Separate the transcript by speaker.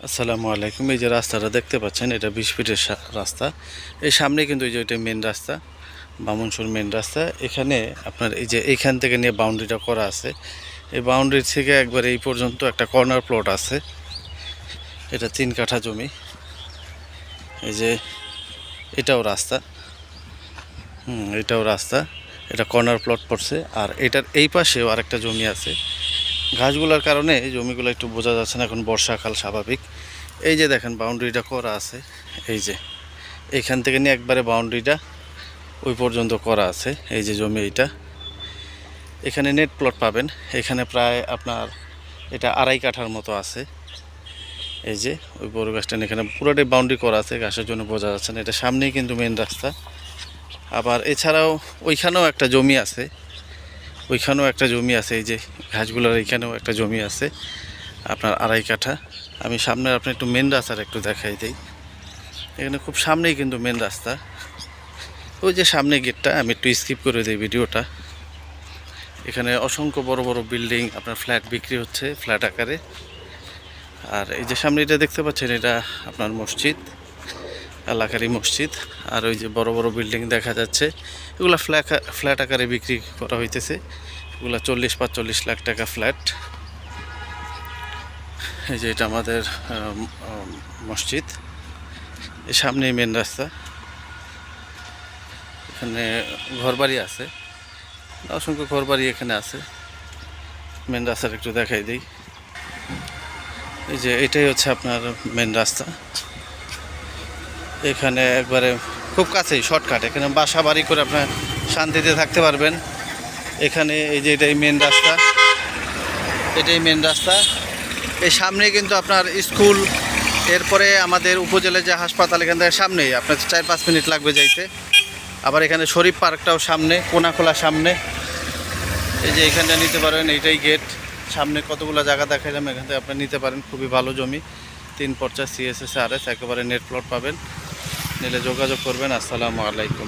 Speaker 1: আসসালামু আলাইকুম। এই যে রাস্তাটা দেখতে পাচ্ছেন, এটা 20 ফিটের রাস্তা। এই সামনে কিন্তু এই যে এটা মেন রাস্তা, বামনসুর মেন রাস্তা। এখানে আপনার এই যে এইখান থেকে নিয়ে বাউন্ডারিটা করা আছে। এই বাউন্ডারি থেকে একবার এই পর্যন্ত একটা কর্নার প্লট আছে। এটা 3 কাঠা জমি। এই যে এটাও রাস্তা, এটাও রাস্তা। এটা কর্নার প্লট পড়ছে। আর এটার এই পাশেও আরেকটা জমি আছে। ঘাসগুলোর কারণে এই জমিগুলো একটু বোঝা যাচ্ছে না, এখন বর্ষাকাল স্বাভাবিক। এই যে দেখেন বাউন্ডারিটা করা আছে, এই যে এইখান থেকে নিয়ে একবারে বাউন্ডারিটা ওই পর্যন্ত করা আছে। এই যে জমি এইটা, এখানে নেট প্লট পাবেন। এখানে প্রায় আপনার এটা 2.5 কাঠার মতো আছে। এই যে ওই বড় গাছটা এখানে পুরোটাই বাউন্ডারি করা আছে, ঘাসের জন্য বোঝা যাচ্ছে না। এটা সামনেই কিন্তু মেন রাস্তা। আবার এছাড়াও ওইখানেও একটা জমি আছে, ওইখানেও একটা জমি আছে। এই যে ঘাসগুলোর এইখানেও একটা জমি আছে আপনার 2.5 কাঠা। আমি সামনে আপনি একটু মেন রাস্তার একটু দেখাই দিই। এখানে খুব সামনেই কিন্তু মেন রাস্তা। ওই যে সামনে গেটটা, আমি একটু স্কিপ করে দিই ভিডিওটা। এখানে অসংখ্য বড় বড় বিল্ডিং, আপনার ফ্ল্যাট বিক্রি হচ্ছে ফ্ল্যাট আকারে। আর এই যে সামনে এটা দেখতে পাচ্ছেন, এটা আপনার মসজিদ, এলাকারই মসজিদ। আর ওই যে বড় বড় বিল্ডিং দেখা যাচ্ছে, এগুলো ফ্ল্যাট আকারে বিক্রি করা হইতেছে। এগুলো 40-45 লাখ টাকা ফ্ল্যাট। এই যে এটা আমাদের মসজিদ, এই সামনেই মেন রাস্তা। এখানে ঘরবাড়ি আছে, অসংখ্য ঘরবাড়ি এখানে আছে। মেন রাস্তার একটু দেখাই দিই। এই যে এটাই হচ্ছে আপনার মেন রাস্তা। এখানে একবারে খুব কাছেই, শর্টকাট। এখানে বাসা বাড়ি করে আপনার শান্তিতে থাকতে পারবেন। এখানে এই যে এটাই মেন রাস্তা, এটাই মেন রাস্তা। এই সামনে কিন্তু আপনার স্কুল, এরপরে আমাদের উপজেলা যে হাসপাতাল, এখান থেকে সামনেই আপনার 4-5 মিনিট লাগবে যাইতে। আবার এখানে শরীফ পার্কটাও সামনে, কোনাখোলা সামনে। এই যে এখানটা নিতে পারেন, এইটাই গেট। সামনে কতগুলো জায়গা দেখাইলাম, এখান থেকে আপনি নিতে পারেন। খুবই ভালো জমি, 3 পর্চা CSS RS, একেবারে নেট প্লট পাবেন। নিলে যোগাযোগ করবেন। আসসালামু আলাইকুম।